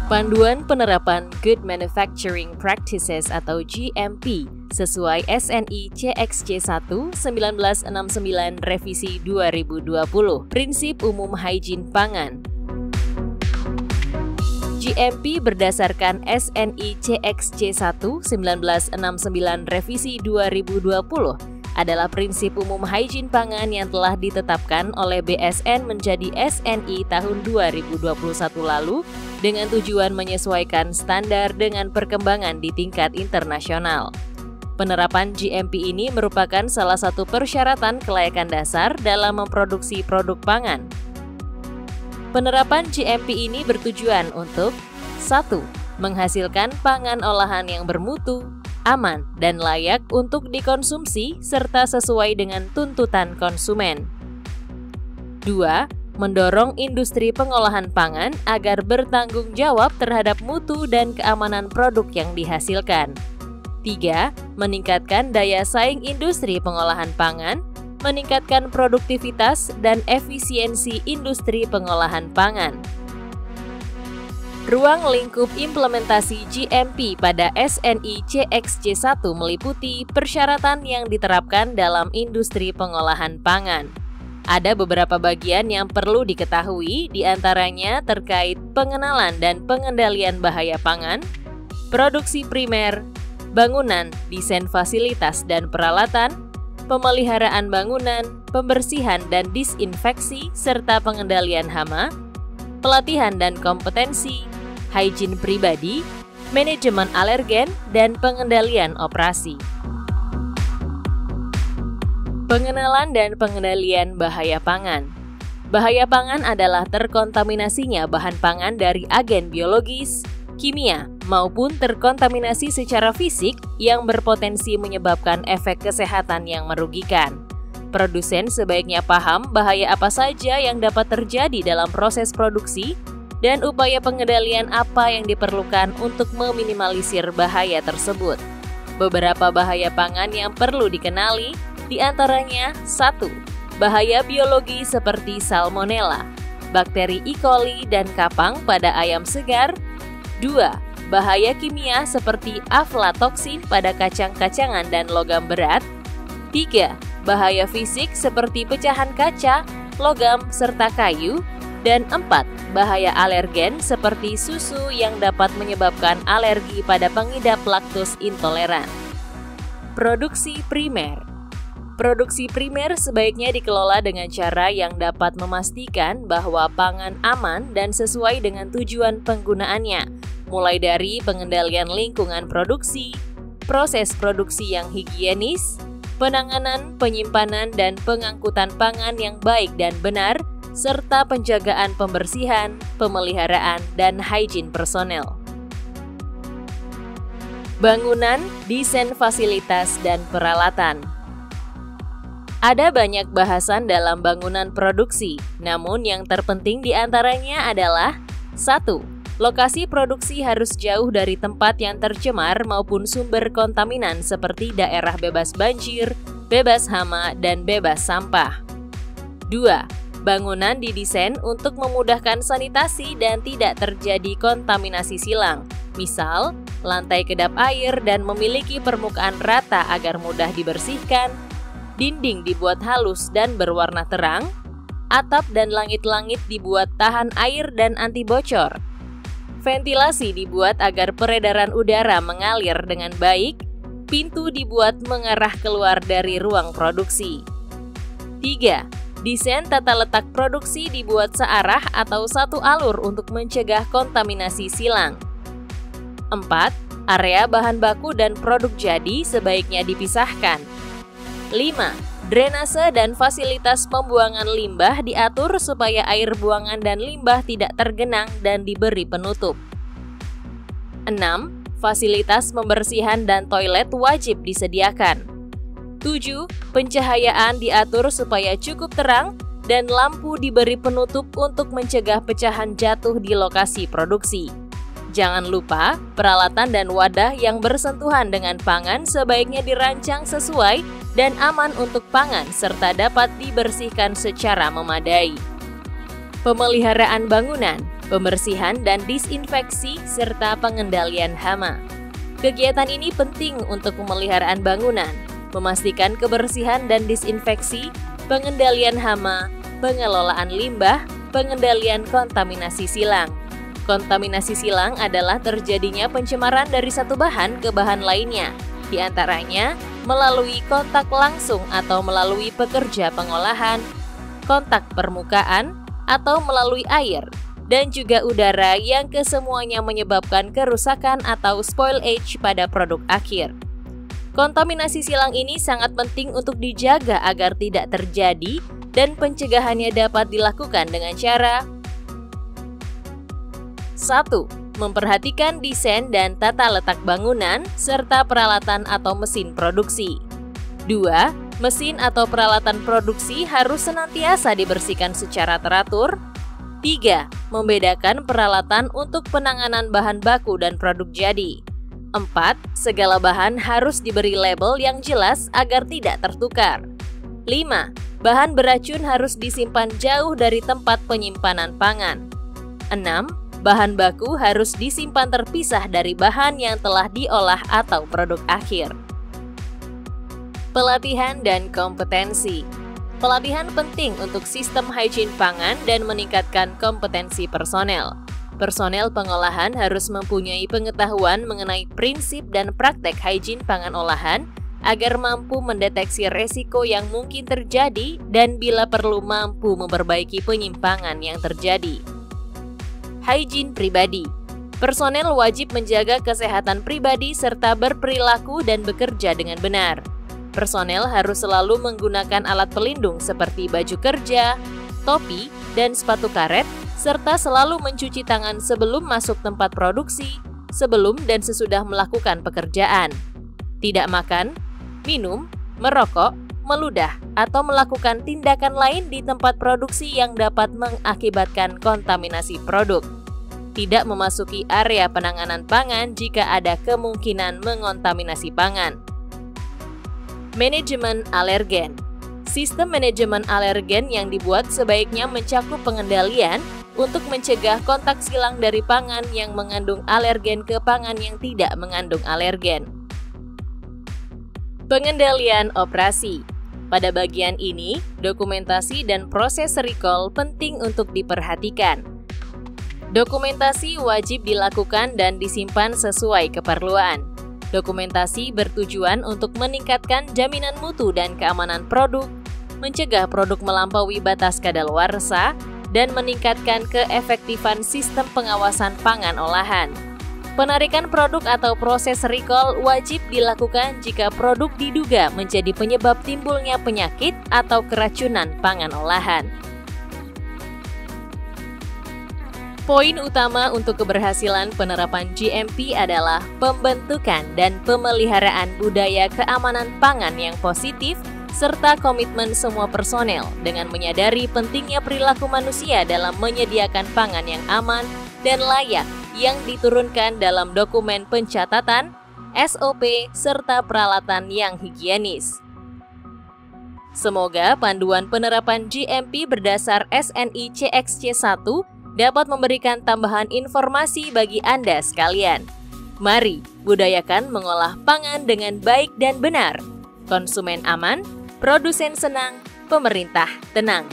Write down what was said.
Panduan penerapan Good Manufacturing Practices atau GMP sesuai SNI CXC 1 1969 Revisi 2020. Prinsip Umum Hygiene Pangan. GMP berdasarkan SNI CXC 1 1969 Revisi 2020 adalah prinsip umum hygiene pangan yang telah ditetapkan oleh BSN menjadi SNI tahun 2021 lalu dengan tujuan menyesuaikan standar dengan perkembangan di tingkat internasional. Penerapan GMP ini merupakan salah satu persyaratan kelayakan dasar dalam memproduksi produk pangan. Penerapan GMP ini bertujuan untuk 1. Menghasilkan pangan olahan yang bermutu, aman, dan layak untuk dikonsumsi serta sesuai dengan tuntutan konsumen. 2. Mendorong industri pengolahan pangan agar bertanggung jawab terhadap mutu dan keamanan produk yang dihasilkan. 3. Meningkatkan daya saing industri pengolahan pangan, meningkatkan produktivitas dan efisiensi industri pengolahan pangan. Ruang lingkup implementasi GMP pada SNI CXC 1 meliputi persyaratan yang diterapkan dalam industri pengolahan pangan. Ada beberapa bagian yang perlu diketahui, diantaranya terkait pengenalan dan pengendalian bahaya pangan, produksi primer, bangunan, desain fasilitas dan peralatan, pemeliharaan bangunan, pembersihan dan disinfeksi, serta pengendalian hama, pelatihan dan kompetensi, hygiene pribadi, manajemen alergen, dan pengendalian operasi. Pengenalan dan pengendalian bahaya pangan. Bahaya pangan adalah terkontaminasinya bahan pangan dari agen biologis, kimia, maupun terkontaminasi secara fisik yang berpotensi menyebabkan efek kesehatan yang merugikan. Produsen sebaiknya paham bahaya apa saja yang dapat terjadi dalam proses produksi dan upaya pengendalian apa yang diperlukan untuk meminimalisir bahaya tersebut. Beberapa bahaya pangan yang perlu dikenali, diantaranya 1. Bahaya biologi seperti salmonella, bakteri E. coli dan kapang pada ayam segar. 2. Bahaya kimia seperti aflatoksin pada kacang-kacangan dan logam berat. 3. Bahaya fisik seperti pecahan kaca, logam, serta kayu. Dan 4. Bahaya alergen seperti susu yang dapat menyebabkan alergi pada pengidap laktos intoleran. Produksi primer. Produksi primer sebaiknya dikelola dengan cara yang dapat memastikan bahwa pangan aman dan sesuai dengan tujuan penggunaannya, mulai dari pengendalian lingkungan produksi, proses produksi yang higienis, penanganan, penyimpanan, dan pengangkutan pangan yang baik dan benar, serta penjagaan pembersihan, pemeliharaan, dan hygiene personel. Bangunan, desain fasilitas, dan peralatan. Ada banyak bahasan dalam bangunan produksi, namun yang terpenting diantaranya adalah 1. Lokasi produksi harus jauh dari tempat yang tercemar maupun sumber kontaminan seperti daerah bebas banjir, bebas hama, dan bebas sampah. 2. Bangunan didesain untuk memudahkan sanitasi dan tidak terjadi kontaminasi silang. Misal, lantai kedap air dan memiliki permukaan rata agar mudah dibersihkan, dinding dibuat halus dan berwarna terang, atap dan langit-langit dibuat tahan air dan anti bocor. Ventilasi dibuat agar peredaran udara mengalir dengan baik, pintu dibuat mengarah keluar dari ruang produksi. 3. Desain tata letak produksi dibuat searah atau satu alur untuk mencegah kontaminasi silang. 4. Area bahan baku dan produk jadi sebaiknya dipisahkan. 5. Drainase dan fasilitas pembuangan limbah diatur supaya air buangan dan limbah tidak tergenang dan diberi penutup. 6. Fasilitas pembersihan dan toilet wajib disediakan. 7. Pencahayaan diatur supaya cukup terang dan lampu diberi penutup untuk mencegah pecahan jatuh di lokasi produksi. Jangan lupa, peralatan dan wadah yang bersentuhan dengan pangan sebaiknya dirancang sesuai dan aman untuk pangan serta dapat dibersihkan secara memadai. Pemeliharaan bangunan. pembersihan dan disinfeksi, serta pengendalian hama. Kegiatan ini penting untuk pemeliharaan bangunan, memastikan kebersihan dan disinfeksi, pengendalian hama, pengelolaan limbah, pengendalian kontaminasi silang. Kontaminasi silang adalah terjadinya pencemaran dari satu bahan ke bahan lainnya, di antaranya melalui kontak langsung atau melalui pekerja pengolahan, kontak permukaan, atau melalui air, dan juga udara yang kesemuanya menyebabkan kerusakan atau spoilage pada produk akhir. Kontaminasi silang ini sangat penting untuk dijaga agar tidak terjadi dan pencegahannya dapat dilakukan dengan cara 1. Memperhatikan desain dan tata letak bangunan serta peralatan atau mesin produksi. 2. Mesin atau peralatan produksi harus senantiasa dibersihkan secara teratur. 3. Membedakan peralatan untuk penanganan bahan baku dan produk jadi. 4. Segala bahan harus diberi label yang jelas agar tidak tertukar. 5. Bahan beracun harus disimpan jauh dari tempat penyimpanan pangan. 6. Bahan baku harus disimpan terpisah dari bahan yang telah diolah atau produk akhir. Pelatihan dan kompetensi. Pelatihan penting untuk sistem hygiene pangan dan meningkatkan kompetensi personel. Personel pengolahan harus mempunyai pengetahuan mengenai prinsip dan praktek hygiene pangan olahan agar mampu mendeteksi resiko yang mungkin terjadi dan bila perlu mampu memperbaiki penyimpangan yang terjadi. Hygiene pribadi. Personel wajib menjaga kesehatan pribadi serta berperilaku dan bekerja dengan benar. Personel harus selalu menggunakan alat pelindung seperti baju kerja, topi, dan sepatu karet, serta selalu mencuci tangan sebelum masuk tempat produksi, sebelum dan sesudah melakukan pekerjaan. Tidak makan, minum, merokok, meludah, atau melakukan tindakan lain di tempat produksi yang dapat mengakibatkan kontaminasi produk. Tidak memasuki area penanganan pangan jika ada kemungkinan mengontaminasi pangan. Manajemen alergen. Sistem manajemen alergen yang dibuat sebaiknya mencakup pengendalian untuk mencegah kontak silang dari pangan yang mengandung alergen ke pangan yang tidak mengandung alergen. Pengendalian operasi. Pada bagian ini, dokumentasi dan proses recall penting untuk diperhatikan. Dokumentasi wajib dilakukan dan disimpan sesuai keperluan. Dokumentasi bertujuan untuk meningkatkan jaminan mutu dan keamanan produk, mencegah produk melampaui batas kadaluarsa, dan meningkatkan keefektifan sistem pengawasan pangan olahan. Penarikan produk atau proses recall wajib dilakukan jika produk diduga menjadi penyebab timbulnya penyakit atau keracunan pangan olahan. Poin utama untuk keberhasilan penerapan GMP adalah pembentukan dan pemeliharaan budaya keamanan pangan yang positif serta komitmen semua personel dengan menyadari pentingnya perilaku manusia dalam menyediakan pangan yang aman dan layak yang diturunkan dalam dokumen pencatatan, SOP, serta peralatan yang higienis. Semoga panduan penerapan GMP berdasar SNI CXC1 dapat memberikan tambahan informasi bagi Anda sekalian. Mari budayakan mengolah pangan dengan baik dan benar. Konsumen aman, produsen senang, pemerintah tenang.